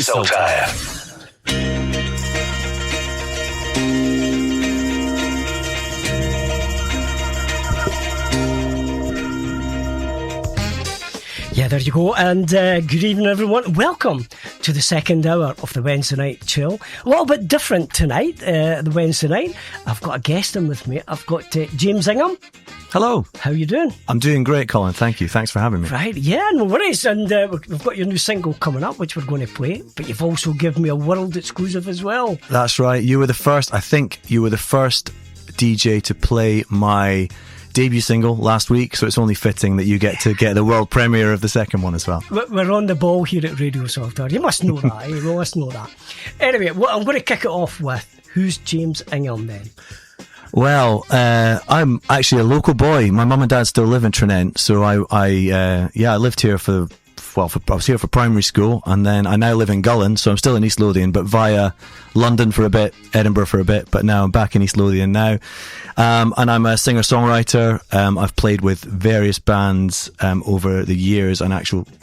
Saltire. Yeah, there you go. And good evening, everyone. Welcome to the second hour of the Wednesday Night Chill. A little bit different tonight, the Wednesday night. I've got a guest in with me. I've got James Ingham. Hello. How are you doing? I'm doing great, Colin. Thank you. Thanks for having me. Right, yeah, no worries. And we've got your new single coming up, which we're going to play. But you've also given me a world exclusive as well. That's right. You were the first, I think you were the first DJ to play my debut single last week, so it's only fitting that you get to get the world premiere of the second one as well. We're on the ball here at Radio Saltire. You must know that. You must know that. Anyway, I'm going to kick it off with, who's James Ingham then? Well, I'm actually a local boy. My mum and dad still live in Trinent, so I lived here I was here for primary school, and then I now live in Gullen, so I'm still in East Lothian, but via London for a bit, Edinburgh for a bit, but now I'm back in East Lothian now. And I'm a singer-songwriter. I've played with various bands over the years, and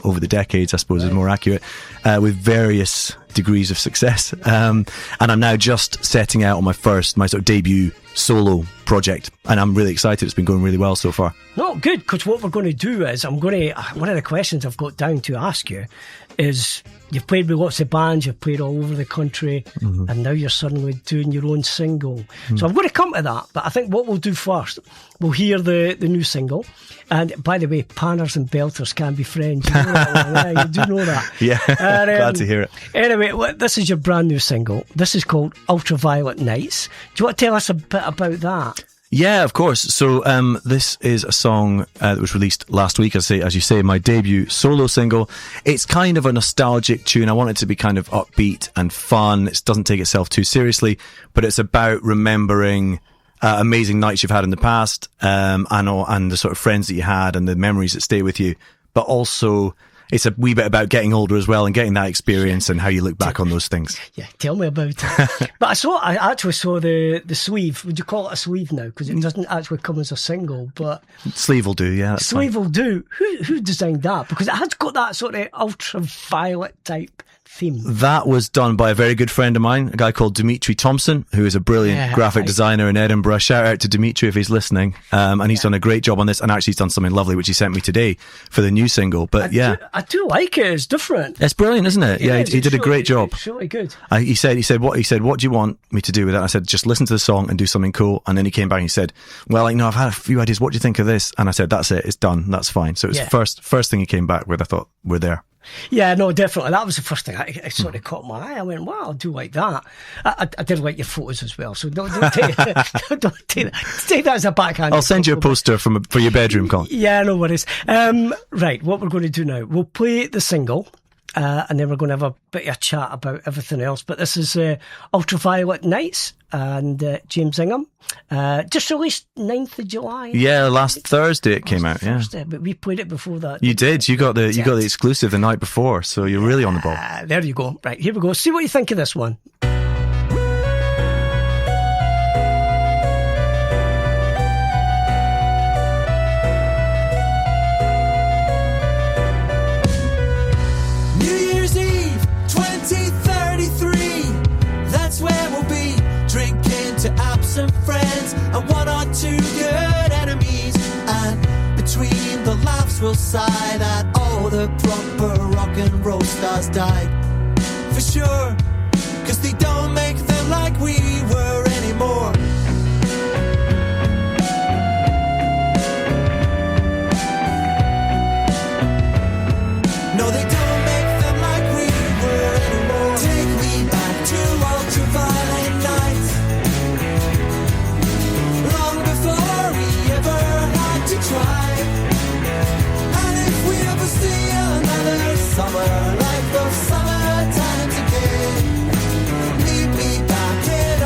over the decades, I suppose is more accurate, with various degrees of success. And I'm now just setting out on my sort of debut solo project, and I'm really excited. It's been going really well so far. No, good, because what we're going to do is one of the questions I've got down to ask you is, you've played with lots of bands, you've played all over the country, and now you're suddenly doing your own single. So I'm going to come to that, but I think what we'll do first, we'll hear the new single. And by the way, panners and belters can be friends. You know that one, yeah, you do know that. Yeah, and, glad to hear it. Anyway, this is your brand new single. This is called Ultraviolet Nights. Do you want to tell us a bit about that? Yeah, of course. So this is a song that was released last week, as you say, my debut solo single. It's kind of a nostalgic tune. I want it to be kind of upbeat and fun. It doesn't take itself too seriously, but it's about remembering amazing nights you've had in the past, and the sort of friends that you had and the memories that stay with you. But also, it's a wee bit about getting older as well and getting that experience and how you look back on those things. Yeah, tell me about it. But I actually saw the sleeve. Would you call it a sleeve now? Because it doesn't actually come as a single, but sleeve will do. Yeah, sleeve will do. Who designed that? Because it has got that sort of ultraviolet type theme. That was done by a very good friend of mine, a guy called Dimitri Thompson, who is a brilliant graphic designer in Edinburgh. Shout out to Dimitri if he's listening. And he's done a great job on this, and actually he's done something lovely which he sent me today for the new single. But I do like it. It's different. It's brilliant, isn't it? Yeah, he did a great job. It's really good. He said, what do you want me to do with that? I said, just listen to the song and do something cool. And then he came back and he said, well, I've had a few ideas. What do you think of this? And I said, that's it. It's done. That's fine. So it was the first thing he came back with. I thought, we're there. Yeah, no, definitely. That was the first thing I sort of caught my eye. I went, wow, I do like that. I did like your photos as well, so don't take that as a backhand. I'll send you a poster for your bedroom, Colin. Yeah, no worries. Right, what we're going to do now, we'll play the single, and then we're going to have a bit of a chat about everything else. But this is Ultraviolet Nights, and James Ingham. Just released 9th of July. Yeah, last Thursday it came out. Yeah, but we played it before that. You did. You got the exclusive the night before, so you're really on the ball. There you go. Right, here we go. See what you think of this one. New Year's Eve 2033. That's where we'll be, drinking to absent friends and one or two good enemies. And between the laughs we'll sigh that all the proper rock and roll stars died. For sure, 'cause they don't make them like we were anymore. No, they don't make them like we were anymore. Take me back to ultraviolet nights, long before we ever had to try. And if we ever see another summer like those summer times again, meet me back in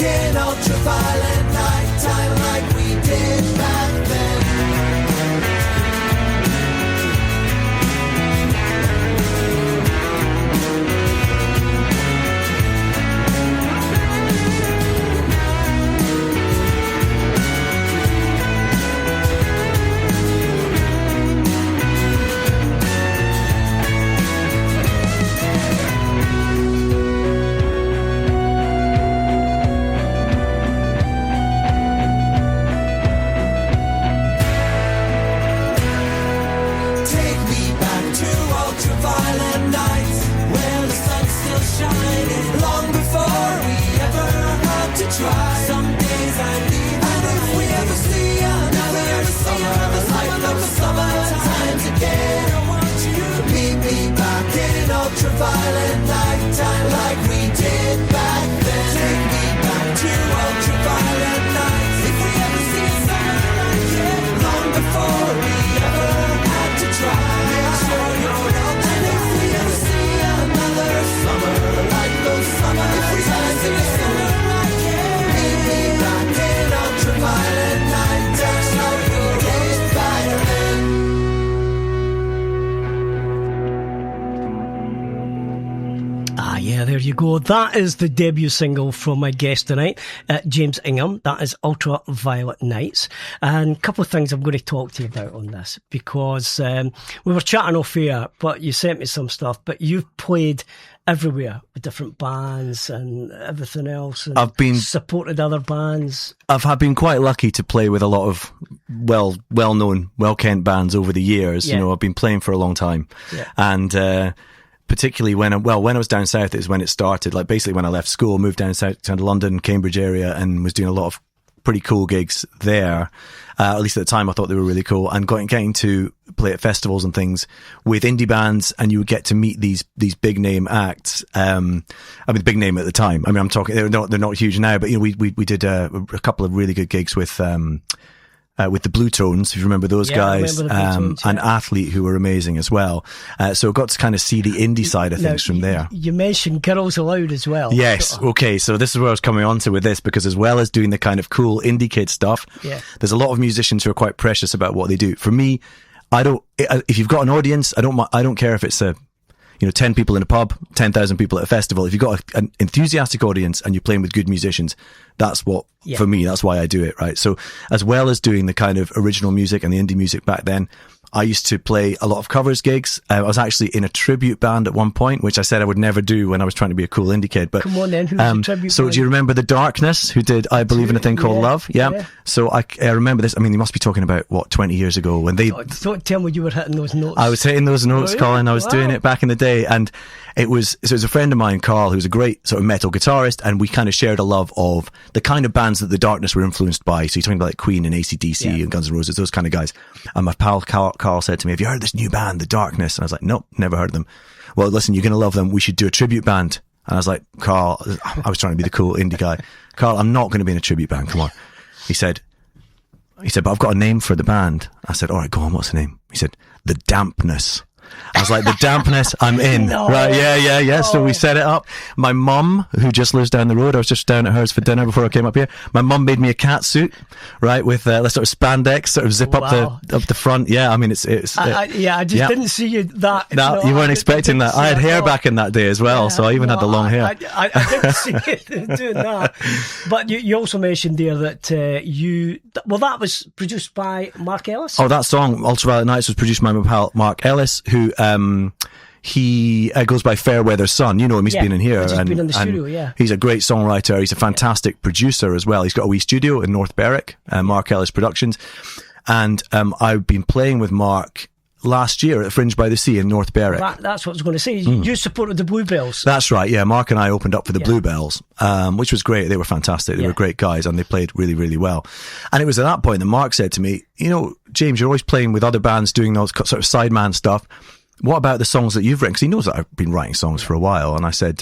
in ultraviolet nighttime like we did back then. Ultraviolet nighttime like we did back then. Take me back to ultraviolet nights. If we ever see a summer like it, long before we ever had to try. Make sure you're out. And if we ever see another summer like those summer if we ever see a summer like it, meet me back in ultraviolet nighttime like we did back then. Yeah, there you go. That is the debut single from my guest tonight, James Ingham. That is Ultraviolet Nights. And a couple of things I'm going to talk to you about on this, because we were chatting off air, but you sent me some stuff, but you've played everywhere with different bands and everything else. And I've been supported other bands. I've been quite lucky to play with a lot of well-known, well-kent bands over the years. Yeah. You know, I've been playing for a long time. Yeah. And particularly when I was down south is when it started. Like basically when I left school, moved down south to London, Cambridge area, and was doing a lot of pretty cool gigs there. At least at the time I thought they were really cool, and getting to play at festivals and things with indie bands, and you would get to meet these big name acts. I mean, big name at the time. I mean, I'm talking, they're not huge now, but you know, we did a couple of really good gigs with the Blue Tones, if you remember those guys, Tones, and Athlete, who were amazing as well. So I got to kind of see the indie side of things from there. You mentioned Girls Aloud as well. Yes. Okay. So this is where I was coming on to with this, because as well as doing the kind of cool indie kid stuff, there's a lot of musicians who are quite precious about what they do. For me, if you've got an audience, I don't care if it's 10 people in a pub, 10,000 people at a festival. If you've got an enthusiastic audience and you're playing with good musicians, that's what, for me, that's why I do it, right? So as well as doing the kind of original music and the indie music back then, I used to play a lot of covers gigs. I was actually in a tribute band at one point, which I said I would never do when I was trying to be a cool indie kid. But come on then, who's the tribute so band? Do you remember The Darkness, who did I Believe in a Thing Called Love? Yeah. So I remember this. I mean, you must be talking about, 20 years ago when they... Don't tell me you were hitting those notes. I was hitting those notes, Colin. I was doing it back in the day. And it was a friend of mine, Carl, who's a great sort of metal guitarist, and we kind of shared a love of the kind of bands that The Darkness were influenced by. So you're talking about like Queen and AC/DC and Guns N' Roses, those kind of guys. And my pal Carl said to me, "Have you heard this new band, The Darkness?" And I was like, "Nope, never heard of them." "Well, listen, you're going to love them. We should do a tribute band." And I was like, "Carl," I was trying to be the cool indie guy. "Carl, I'm not going to be in a tribute band. Come on." He said, "But I've got a name for the band." I said, "All right, go on. What's the name?" He said, "The Dampness." I was like, "The Dampness, I'm in." No. Right, yeah. So we set it up. My mum, who just lives down the road, I was just down at hers for dinner before I came up here. My mum made me a cat suit, right, with sort of spandex, sort of zip up the front. Yeah, I mean, I just didn't see you that. No, you weren't expecting that. I had hair back in that day as well, so I even had the long hair. I didn't see you doing that. But you also mentioned there that that was produced by Mark Ellis. Oh, that song, Ultraviolet Nights, was produced by my pal Mark Ellis, who he goes by Fairweather Son. You know him, he's been in here. He's been in the studio, He's a great songwriter. He's a fantastic producer as well. He's got a wee studio in North Berwick, Mark Ellis Productions. And I've been playing with Mark last year at Fringe by the Sea in North Berwick. That's what I was going to say. You supported the Bluebells. That's right, yeah. Mark and I opened up for the Bluebells, which was great. They were fantastic. They were great guys, and they played really, really well. And it was at that point that Mark said to me, "James, you're always playing with other bands doing those sort of sideman stuff. What about the songs that you've written?" Because he knows that I've been writing songs for a while. And I said,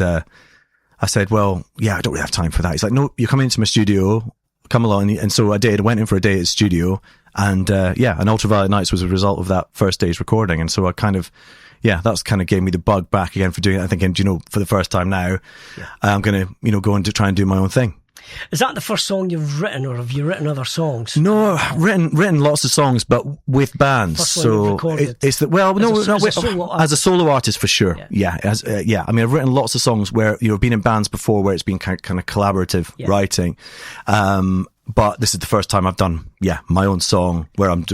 "Well, yeah, I don't really have time for that." He's like, "No, you're coming into my studio, come along." And so I did. I went in for a day at his studio, and and Ultraviolet Nights was a result of that first day's recording. And so I kind of, that's kind of gave me the bug back again for doing it. I'm thinking, for the first time now, I'm going to, go and try and do my own thing. Is that the first song you've written, or have you written other songs? No, written lots of songs, but with bands. First one so you've recorded. it's the as a solo artist for sure. Yeah. I mean, I've written lots of songs where I've been in bands before where it's been kind of collaborative writing. But this is the first time I've done my own song where I'm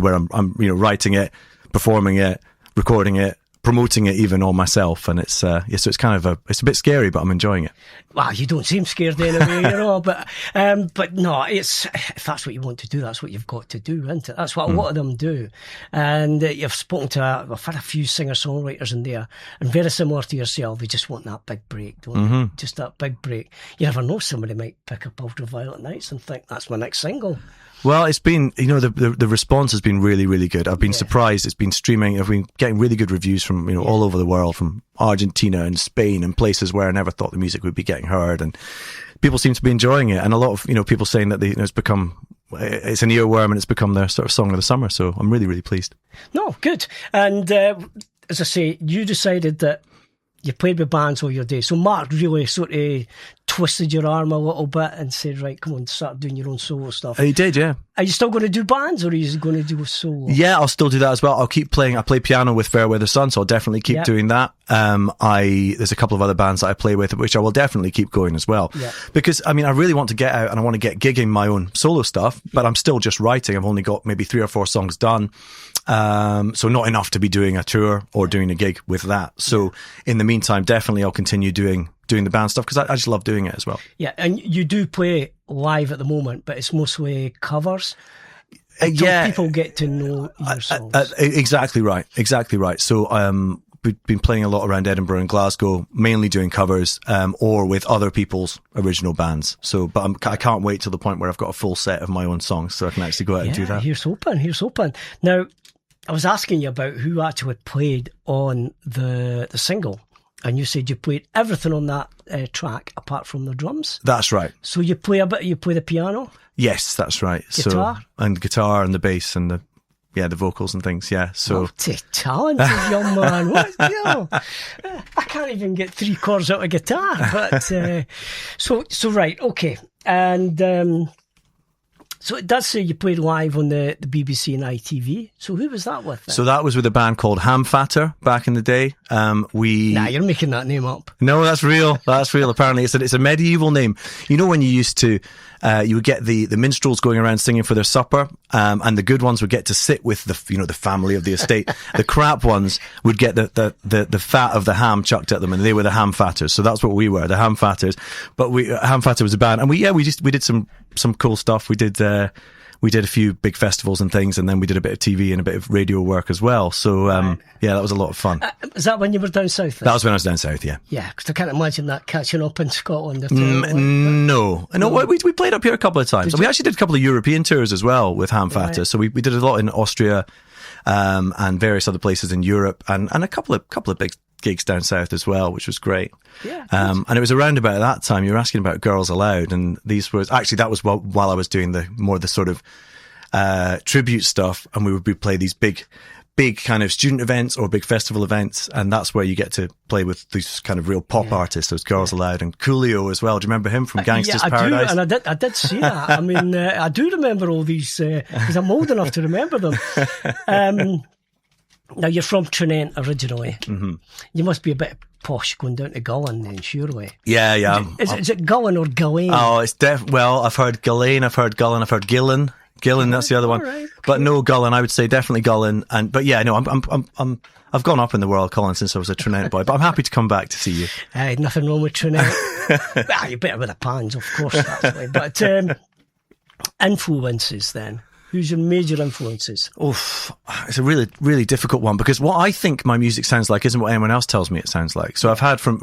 writing it, performing it, recording it, promoting it even all myself, and it's so it's kind of it's a bit scary, but I'm enjoying it. Well, you don't seem scared anyway, but no, it's, if that's what you want to do, that's what you've got to do, isn't it? That's what a lot of them do. And you've spoken to, I've had a few singer-songwriters in there, and very similar to yourself, they just want that big break, don't they? Just that big break. You never know, somebody might pick up Ultraviolet Nights and think, that's my next single. Well, it's been, the response has been really, really good. I've been surprised. It's been streaming. I've been getting really good reviews from, all over the world, from Argentina and Spain and places where I never thought the music would be getting heard. And people seem to be enjoying it. And a lot of, people saying that it's an earworm and it's become their sort of song of the summer. So I'm really, really pleased. No, good. And as I say, you decided that you played with bands all your day. So Mark really sort of twisted your arm a little bit and said, right, come on, start doing your own solo stuff. He did, yeah. Are you still going to do bands, or are you going to do a solo? Yeah, I'll still do that as well. I'll keep playing. I play piano with Fair Weather Sun, so I'll definitely keep doing that. There's a couple of other bands that I play with, which I will definitely keep going as well. Yeah. Because, I really want to get out and I want to get gigging my own solo stuff, but I'm still just writing. I've only got maybe 3 or 4 songs done. So not enough to be doing a tour or doing a gig with that. So in the meantime, definitely I'll continue doing the band stuff, because I just love doing it as well. Yeah, and you do play live at the moment, but it's mostly covers. People get to know your songs. Exactly right. So we've been playing a lot around Edinburgh and Glasgow, mainly doing covers, or with other people's original bands. So, but I can't wait till the point where I've got a full set of my own songs, so I can actually go out and do that. Here's hoping. Now, I was asking you about who actually played on the single. And you said you played everything on that track apart from the drums. That's right. So you play the piano? Yes, that's right. Guitar? And guitar and the bass and the vocals and things, yeah. So multi-talented young man. What? I can't even get 3 chords out of guitar. But so right, okay. And so it does say you played live on the BBC and ITV. So who was that with then? So that was with a band called Hamfatter back in the day. Nah, you're making that name up. No, that's real. That's real. Apparently, it's a medieval name. You know, when you used to, you would get the minstrels going around singing for their supper, and the good ones would get to sit with the family of the estate. The crap ones would get the fat of the ham chucked at them, and they were the Hamfatters. So that's what we were, the Hamfatters. But Hamfatter was a band, and we did some cool stuff. We did a few big festivals and things, and then we did a bit of TV and a bit of radio work as well. So, that was a lot of fun. Is that when you were down south then? That was when I was down south, yeah. Yeah, because I can't imagine that catching up in Scotland. No, we played up here a couple of times. We actually did a couple of European tours as well with Hamfatter. Right. So we did a lot in Austria, and various other places in Europe, and a couple of big gigs down south as well, which was great. Yeah. And it was around about that time you were asking about Girls Aloud, and that was while I was doing the sort of tribute stuff, and we would play these big kind of student events or big festival events, and that's where you get to play with these kind of real pop artists. Those Girls Aloud and Coolio as well. Do you remember him from Gangsta's Paradise? I do, and I did see that. I mean, I do remember all these because I'm old enough to remember them. Now, you're from Trinent originally. Mm-hmm. You must be a bit posh going down to Gullen then, surely. Yeah. Is it Gullen or Gillane? Oh, it's well, I've heard Gillane, I've heard Gullen, I've heard Gillen. Gillen, that's the other one. Right, okay. But no, Gullen, I would say definitely Gullen. But yeah, no, I've gone up in the world, Colin, since I was a Trinent boy, but I'm happy to come back to see you. Nothing wrong with Trinent. You're better with the pans, of course, actually. But influences then. Who's your major influences? It's a really, really difficult one, because what I think my music sounds like isn't what anyone else tells me it sounds like. So I've had from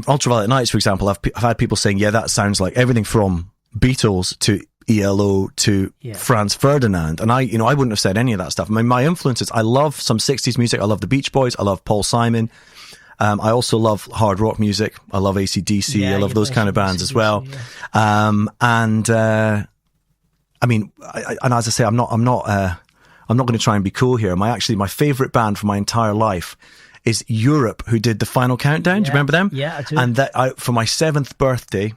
Ultraviolet Nights, for example, I've had people saying, yeah, that sounds like everything from Beatles to ELO to Franz Ferdinand. And I wouldn't have said any of that stuff. I mean, my influences, I love some 60s music. I love the Beach Boys. I love Paul Simon. I also love hard rock music. I love AC/DC. I love those kind of bands as well. Yeah. I mean, and as I say, I'm not going to try and be cool here. My favourite band for my entire life is Europe, who did the Final Countdown. Do you remember them? Yeah, I do. And for my 7th birthday,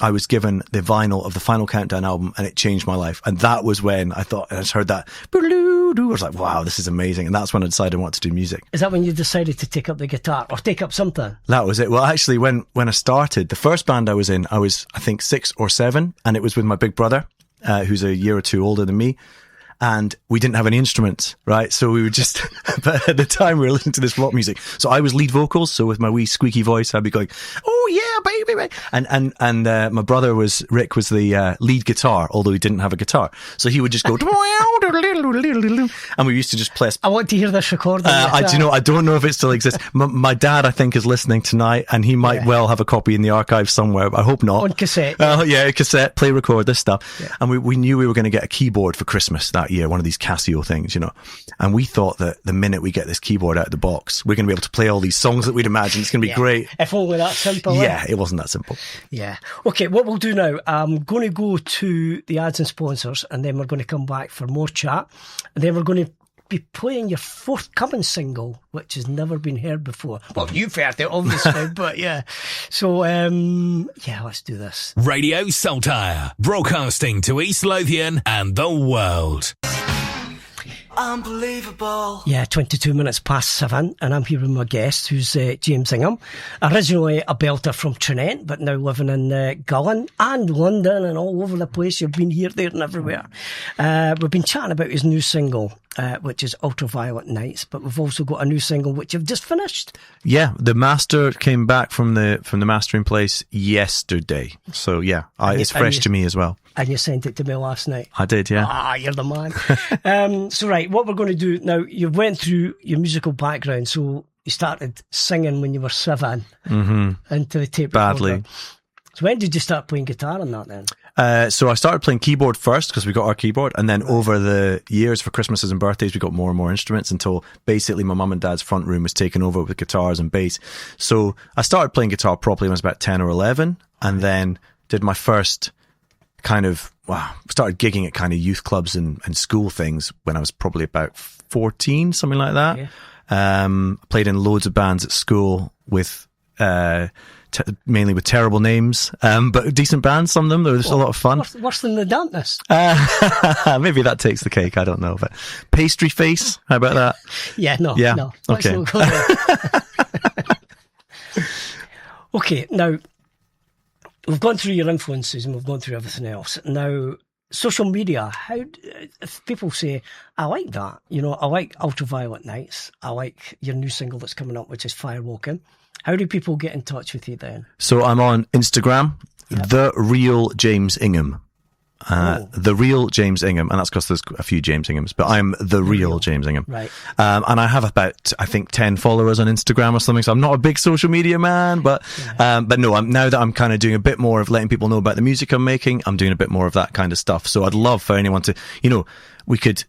I was given the vinyl of the Final Countdown album, and it changed my life. And that was when I thought, I just heard that, I was like, wow, this is amazing. And that's when I decided I wanted to do music. Is that when you decided to take up the guitar or take up something? That was it. Well, actually, when I started, the first band I was in, I was, I think, 6 or 7, and it was with my big brother, who's a year or two older than me. And we didn't have any instruments, right? So we were just, but at the time we were listening to this rock music. So I was lead vocals. So with my wee squeaky voice, I'd be going, oh yeah, baby. And my brother Rick was the lead guitar, although he didn't have a guitar. So he would just go, and we used to just play. I want to hear this recording. I don't know if it still exists. My dad, I think, is listening tonight, and he might well have a copy in the archive somewhere, but I hope not. On cassette. Yeah, cassette, play, record, this stuff. Yeah. And we knew we were going to get a keyboard for Christmas that year, one of these Casio things, and we thought that the minute we get this keyboard out of the box, we're going to be able to play all these songs that we'd imagined. It's going to be great. If only that simple. Yeah, it wasn't that simple. Yeah. Okay, what we'll do now, I'm going to go to the ads and sponsors, and then we're going to come back for more chat, and then we're going to be playing your forthcoming single, which has never been heard before. Well, you've heard it, obviously, but yeah. So, let's do this. Radio Saltire, broadcasting to East Lothian and the world. Unbelievable. Yeah, 22 minutes past 7, and I'm here with my guest, who's James Ingham. Originally a belter from Trinent, but now living in Gullin and London and all over the place. You've been here, there and everywhere. We've been chatting about his new single, which is Ultraviolet Nights, but we've also got a new single which you've just finished. Yeah, the master came back from the mastering place yesterday. So yeah, it's fresh to me as well. And you sent it to me last night. I did, yeah. Ah, you're the man. So right, what we're going to do now, you went through your musical background, so you started singing when you were 7 into the tape Badly. recorder. So when did you start playing guitar on that then? So I started playing keyboard first because we got our keyboard, and then over the years for Christmases and birthdays we got more and more instruments until basically my mum and dad's front room was taken over with guitars and bass. So I started playing guitar properly when I was about 10 or 11, and then did my first started gigging at kind of youth clubs and school things when I was probably about 14, something like that. Yeah. Played in loads of bands at school with mainly with terrible names, but decent bands, some of them. They were just a lot of fun. Worse than the Dampness. Maybe that takes the cake, I don't know. But Pastry Face, how about that? Yeah, no. Let's Okay. not go there. Okay, now, we've gone through your influences and we've gone through everything else. Now, social media, if people say, I like that, I like Ultraviolet Nights, I like your new single that's coming up, which is Firewalking, how do people get in touch with you then? So I'm on Instagram, The Real James Ingham. The Real James Ingham, and that's because there's a few James Inghams, but I'm the real James Ingham. Right. And I have about, I think, 10 followers on Instagram or something, so I'm not a big social media man, but no, now that I'm kind of doing a bit more of letting people know about the music I'm making, I'm doing a bit more of that kind of stuff. So I'd love for anyone to, we could,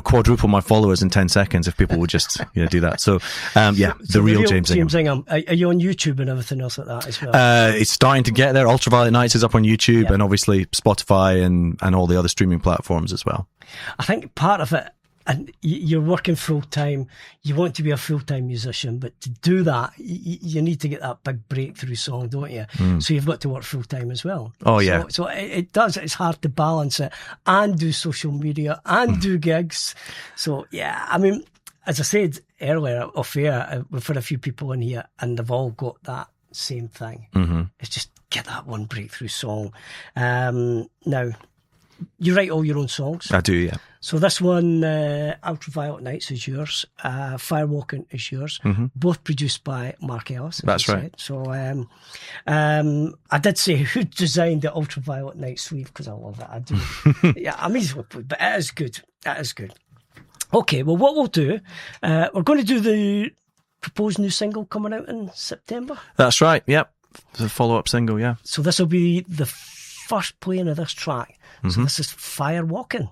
quadruple my followers in 10 seconds if people would just do that. So the real James Ingham. Are you on YouTube and everything else like that as well? It's starting to get there. Ultraviolet Nights is up on YouTube and obviously Spotify and all the other streaming platforms as well. I think part of it, and you're working full time, you want to be a full time musician, but to do that, you need to get that big breakthrough song, don't you? So you've got to work full time as well. Oh, yeah. So it does, it's hard to balance it and do social media and do gigs. So, yeah, I mean, as I said earlier off air, we've had a few people in here and they've all got that same thing. It's just get that one breakthrough song. Now, you write all your own songs. I do, yeah. So this one, Ultraviolet Nights, is yours. Firewalking is yours. Both produced by Mark Ellis. That's right. So I did say who designed the Ultraviolet Night sleeve because I love it. I do. Yeah, I mean, but it is good. It is good. Okay, well, what we'll do, we're going to do the proposed new single coming out in September. That's right. Yep, the follow-up single. Yeah. So this will be the first playing of this track. So this is Firewalking.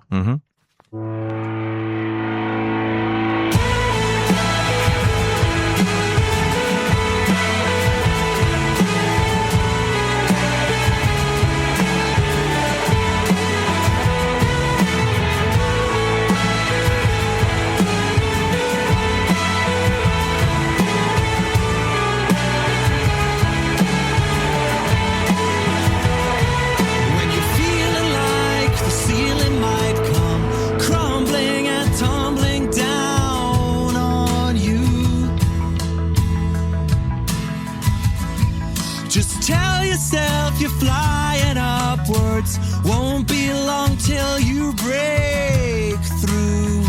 Just tell yourself you're flying upwards. Won't be long till you break through.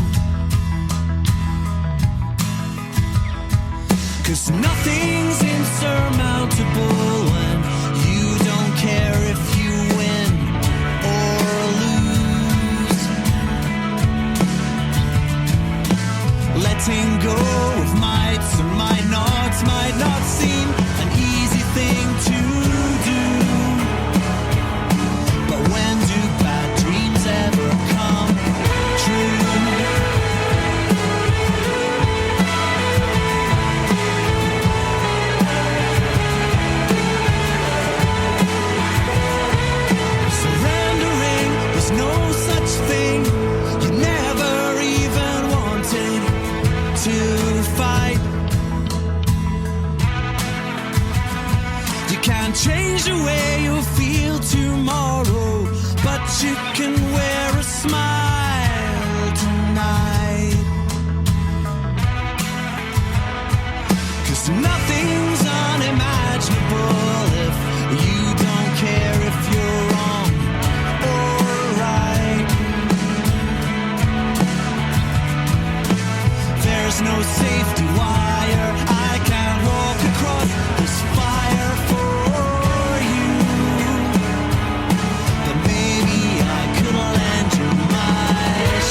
'Cause nothing's insurmountable when you don't care if you win or lose. Letting go of mights and might not seem an easy thing to do. But when do bad dreams ever come true? Surrendering, there's no such thing. You never even wanted to fight. You can't change the way you feel tomorrow, but you can wear a smile tonight. 'Cause nothing's unimaginable if you don't care if you're wrong or right. There's no safety wire. I can't walk across this fire for you. But maybe I could lend you my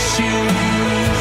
shoes.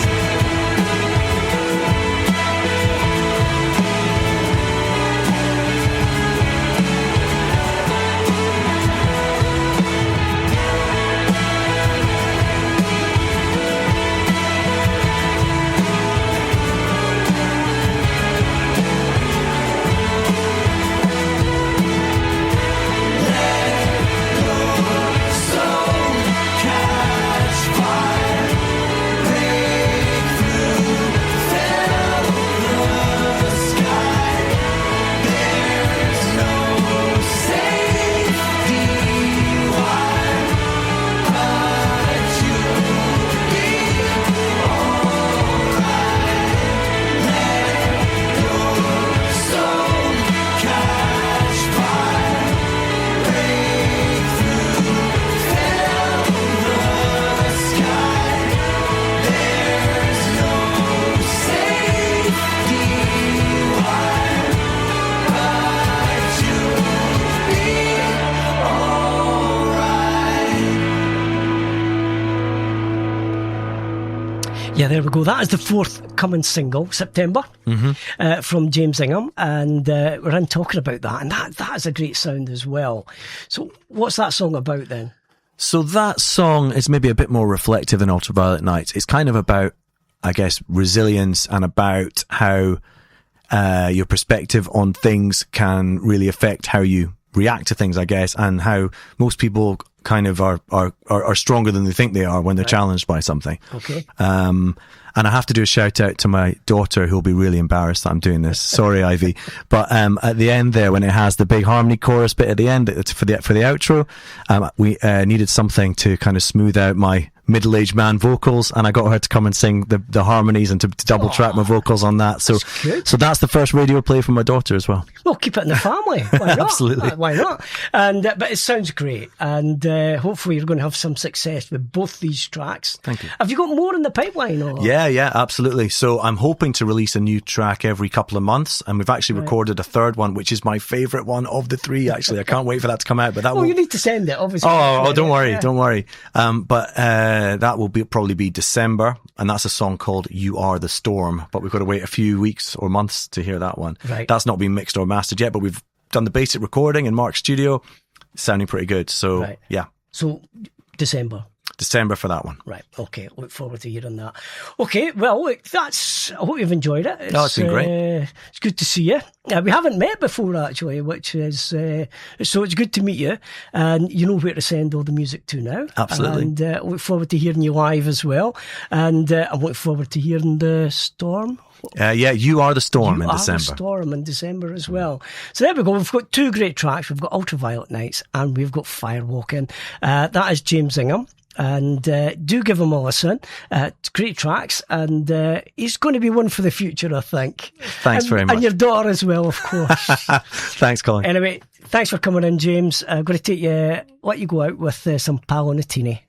Yeah, there we go. That is the forthcoming single, September, from James Ingham, and we're in talking about that, and that is a great sound as well. So what's that song about then? So that song is maybe a bit more reflective than Ultraviolet Nights. It's kind of about, I guess, resilience and about how your perspective on things can really affect how you react to things, I guess, and how most people kind of are stronger than they think they are when they're challenged by something. Okay. And I have to do a shout out to my daughter, who'll be really embarrassed that I'm doing this. Sorry, Ivy. But at the end there, when it has the big harmony chorus bit at the end for the outro, we needed something to kind of smooth out my middle-aged man vocals, and I got her to come and sing the harmonies and to double track my vocals on that. So that's the first radio play from my daughter as well. Well, keep it in the family. Why not? Absolutely. Why not? And but it sounds great, and hopefully you're going to have some success with both these tracks. Thank you. Have you got more in the pipeline? Or? Yeah, absolutely. So I'm hoping to release a new track every couple of months, and we've actually recorded a third one, which is my favourite one of the three. Actually, I can't wait for that to come out. But that will... you need to send it, obviously. Oh, don't worry. But that will probably be December, and that's a song called "You Are the Storm." But we've got to wait a few weeks or months to hear that one. Right. That's not been mixed or mastered yet, but we've done the basic recording in Mark's studio. It's sounding pretty good. So yeah. So December for that one. Right, okay, look forward to hearing that. Okay, well, look, I hope you've enjoyed it. It's been great. It's good to see you. We haven't met before, actually, which is, so it's good to meet you, and you know where to send all the music to now. Absolutely. And I look forward to hearing you live as well, and I'm looking forward to hearing The Storm. You Are the Storm in December. The Storm in December as well. So there we go. We've got two great tracks. We've got Ultraviolet Nights and we've got Firewalking. That is James Ingham. And do give him a listen. Great tracks, and he's going to be one for the future, I think. Thanks very much. And your daughter as well, of course. Thanks, Colin. Anyway, Thanks for coming in, James. I'm going to let you go out with some Palo Nutini.